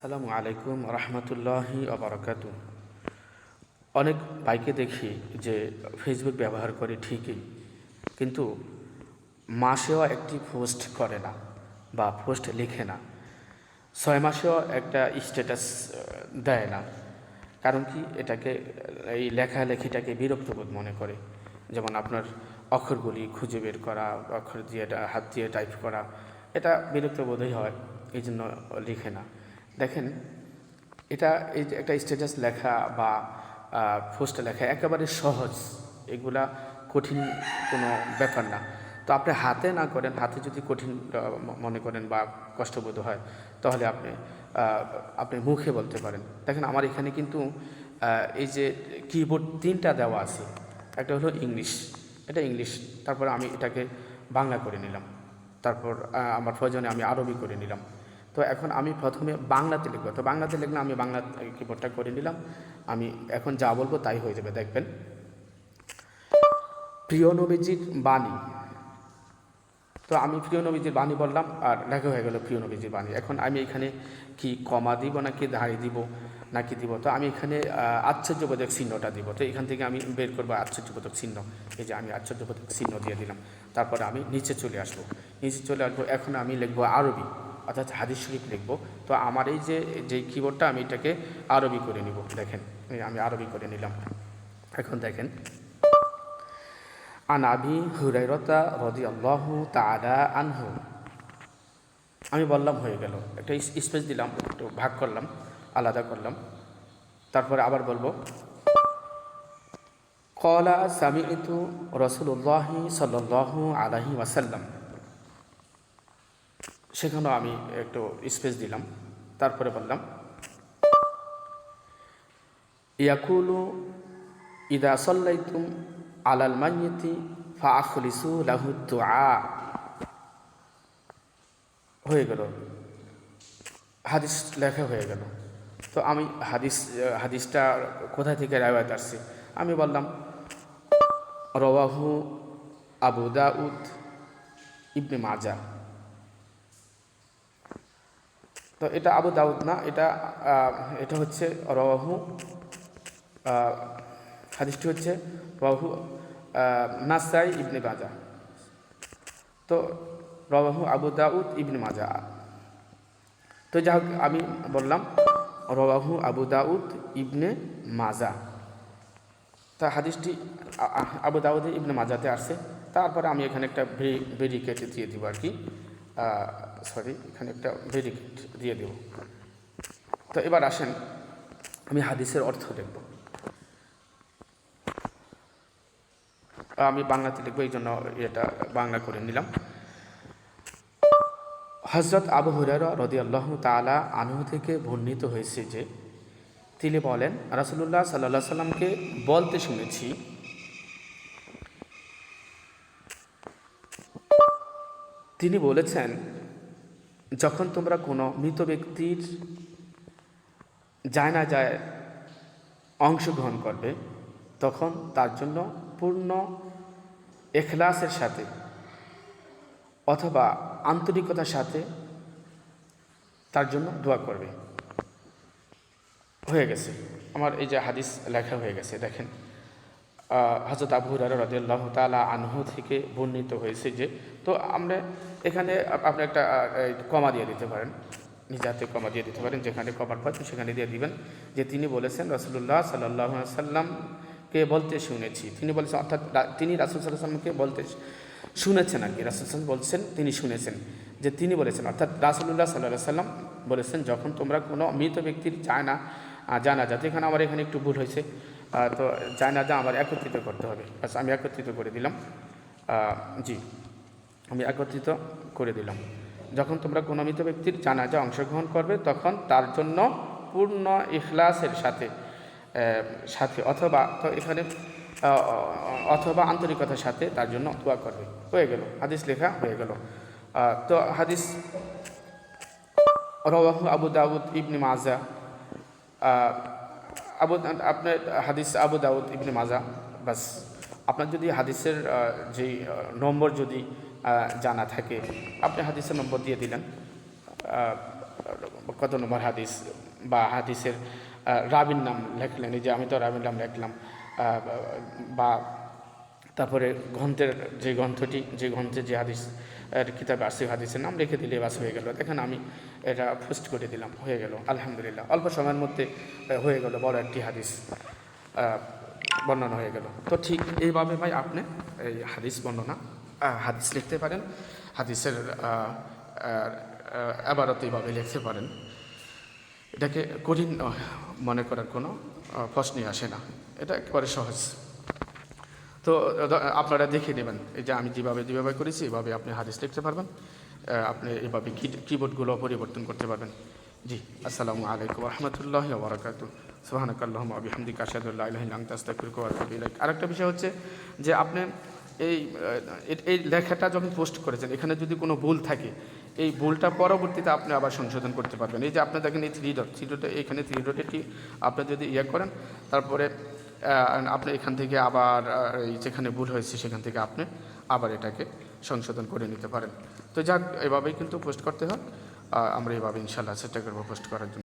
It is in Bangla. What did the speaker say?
আসসালামু আলাইকুম রহমতুল্লাহি আবরাকাতু। অনেক ভাইকে দেখি যে ফেসবুক ব্যবহার করে ঠিকই, কিন্তু মাসেও একটি পোস্ট করে না বা পোস্ট লিখে না, 6 মাসেও একটা স্ট্যাটাস দেয় না। কারণ কি? এটাকে এই লেখালেখিটাকে বিরক্তবোধ মনে করে। যেমন আপনার অক্ষরগুলি খুঁজে বের করা, অক্ষর দিয়ে হাত দিয়ে টাইপ করা, এটা বিরক্তবোধই হয়, এই জন্য লিখে না। দেখেন, এটা এই যে একটা স্ট্যাটাস লেখা বা পোস্ট লেখা একেবারে সহজ, এগুলা কঠিন কোনো ব্যাপার না। তো আপনি হাতে না করেন, হাতে যদি কঠিন মনে করেন বা কষ্টবোধ হয়, তাহলে আপনি মুখে বলতে পারেন। দেখেন, আমার এখানে কিন্তু এই যে কিবোর্ড 3টা দেওয়া আছে, একটা হলো ইংলিশ, এটা ইংলিশ, তারপর আমি এটাকে বাংলা করে নিলাম, তারপর আমার প্রয়োজনে আমি আরবি করে নিলাম। তো এখন আমি প্রথমে বাংলাতে লিখব, তো বাংলাতে লিখলে আমি বাংলা কিবোর্ডটা করে নিলাম। আমি এখন যা বলবো তাই হয়ে যাবে। দেখবেন, প্রিয় নবীজির বাণী, তো আমি প্রিয় নবীজির বাণী বললাম আর লেখা হয়ে গেল প্রিয় নবীজির বাণী। এখন আমি এখানে কি কমা দিব নাকি ধাড়ি দিব নাকি দিব, তো আমি এখানে আশ্চর্যবোধক চিহ্নটা দিব। তো এখান থেকে আমি বের করবো আশ্চর্যবোধক চিহ্ন, এই যে আমি আশ্চর্যবোধক চিহ্ন দিয়ে দিলাম। তারপরে আমি নিচে চলে আসবো, এখন আমি লিখবো আরবি, অর্থাৎ হাদিস শরীফ লিখবো। তো আমার এই যে কিবোর্ডটা, আমি এটাকে আরবি করে নিব। দেখেন, আমি আরবি করে নিলাম। এখন দেখেন, আন আবি হুরায়রাতা রাদিয়াল্লাহু তাআলা আনহু, আমি বললাম হয়ে গেল, একটা স্পেস দিলাম, একটু ভাগ করলাম, আলাদা করলাম। তারপরে আবার বলবো, ক্বালা সামি'তু রাসূলুল্লাহি সাল্লাল্লাহু আলাইহি ওয়াসাল্লাম, সেখানেও আমি একটু স্পেস দিলাম। তারপরে বললাম, ইয়াকুলু ইদা সাল্লাইতুম আলাল মাইয়িতি ফাআখলিসু লাহু দুআ, হয়ে গেল, হাদিস লেখা হয়ে গেল। তো আমি হাদিসটা কোথা থেকে রাওয়ায়াত আসছে, আমি বললাম রওয়াহু আবু দাউদ ইবনে মাজা। তো এটা আবু দাউদ না, এটা হচ্ছে রওয়াহু, হাদিসটি হচ্ছে রওয়াহু নাসাই ইবনে মাজা। তো রওয়াহু আবু দাউদ ইবনে মাজা। তো যাই হোক, আমি বললাম রওয়াহু আবু দাউদ ইবনে মাজা। তা হাদিসটি আবু দাউদ ইবনে মাজাতে আসছে। তারপরে আমি এখানে একটা ভেরিকেট দিয়ে দিব আর কি, এখানে একটা ভেরিকেট দিয়ে দেব। তো এবার আসেন, আমি হাদিসের অর্থ দেখব। আমি বাংলাতে লিখবো, এই জন্য এটা বাংলা করে নিলাম। হযরত আবু হুরায়রা রাদিয়াল্লাহু তাআলা আনহু থেকে বর্ণিত হয়েছে যে তিনি বলেন, রাসূলুল্লাহ সাল্লাল্লাহু আলাইহি সাল্লামকে বলতে শুনেছি, তিনি বলেছেন, যখন তোমরা কোনো মৃত ব্যক্তির জানাজায় অংশগ্রহণ করবে, তখন তার জন্য পূর্ণ ইখলাসের সাথে অথবা আন্তরিকতার সাথে তার জন্য দোয়া করবে। হয়ে গেছে, আমার এই যে হাদিস লেখা হয়ে গেছে। দেখেন, হযরত আবু হুরায়রা রাদিয়াল্লাহু তাআলা আনহু থেকে বর্ণিত হয়েছে যে, তো আমরা এখানে আপনি একটা কমা দিয়ে দিতে পারেন, নিজ হাতে কমা দিয়ে দিতে পারেন, যেখানে কমার পাচ্ছেন সেখানে দিয়ে দিবেন যে তিনি বলেছেন রাসূলুল্লাহ সাল্লাল্লাহু আলাইহি সাল্লামকে বলতে শুনেছি। তিনি বলেছেন, অর্থাৎ তিনি রাসূল সাল্লাল্লাহু আলাইহি সাল্লামকে বলতে শুনেছেন আর কি, রাসূল সাল্লাল্লাহু বলছেন তিনি শুনেছেন যে তিনি বলেছেন, অর্থাৎ রাসূলুল্লাহ সাল্লাল্লাহু আলাইহি সাল্লাম বলেছেন, যখন তোমরা কোনো মৃত ব্যক্তির জানাজা, এখানে আমার এখানে একটু ভুল হয়েছে, তো জানাজা আমার একত্রিত করতে হবে, আচ্ছা আমি একত্রিত করে দিলাম। জি, আমি একত্রিত করে দিলাম। যখন তোমরা কোনো মৃত ব্যক্তির জানাজা অংশগ্রহণ করবে, তখন তার জন্য পূর্ণ ইখলাসের সাথে অথবা, তো এখানে অথবা আন্তরিকতার সাথে তার জন্য দোয়া করবে। হয়ে গেল, হাদিস লেখা হয়ে গেল। তো হাদিস রাওয়াহু আবু দাউদ ইবনে মাজা, আপনার হাদিস আবু দাউদ ইবনে মাজা। বাস, আপনার যদি হাদিসের যেই নম্বর যদি জানা থাকে, আপনি হাদিসের নম্বর দিয়ে দিলেন, কত নম্বর হাদিস বা হাদিসের রাবির নাম লেখলেন, এই যে আমি তো রাবির নাম লিখলাম, বা তারপরে গ্রন্থের যে গ্রন্থে যে হাদিস কিতাবে আসি হাদিসের নাম লিখে দিলে বাস হয়ে গেল। দেখেন আমি এটা পোস্ট করে দিলাম, হয়ে গেল আলহামদুলিল্লাহ, অল্প সময়ের মধ্যে হয়ে গেল, বড় একটি হাদিস বর্ণনা হয়ে গেল। তো ঠিক এইভাবে ভাই আপনি এই হাদিস বর্ণনা হাদিস লিখতে পারেন, হাদিসের আবারত এইভাবে লিখতে পারেন। এটাকে কঠিন মনে করার কোনো প্রশ্নই আসে না, এটা একেবারে সহজ। তো আপনারা দেখে নেবেন, এই যে আমি যেভাবে করেছি এভাবে আপনি হাদিস লিখতে পারবেন, আপনি এভাবে কিবোর্ডগুলো পরিবর্তন করতে পারবেন। জি, আসসালামু আলাইকুম ওয়া রাহমাতুল্লাহি ওয়া বারাকাতুহু। সুবহানাকাল্লাহুম্মা ওয়া বিহামদিকা আশহাদু আল্লা ইলাহা ইল্লা আনতা আস্তাগফিরুকা ওয়া আতুবু ইলাইক। আরেকটা বিষয় হচ্ছে যে আপনি এই লেখাটা যখন পোস্ট করেছেন, এখানে যদি কোনো ভুল থাকে, এই ভুলটা পরবর্তীতে আপনি আবার সংশোধন করতে পারবেন। এই যে আপনি দেখেন এই থ্রি ডট এখানে থ্রি ডটেটি আপনি যদি করেন, তারপরে আপনি এখান থেকে আবার যেখানে ভুল হয়েছে সেখান থেকে আপনি আবার এটাকে সংশোধন করে নিতে পারেন। তো যাক, এভাবেই কিন্তু পোস্ট করতে হয়, আমরা এভাবে ইনশাআল্লাহ চেষ্টা করবো পোস্ট করার জন্য।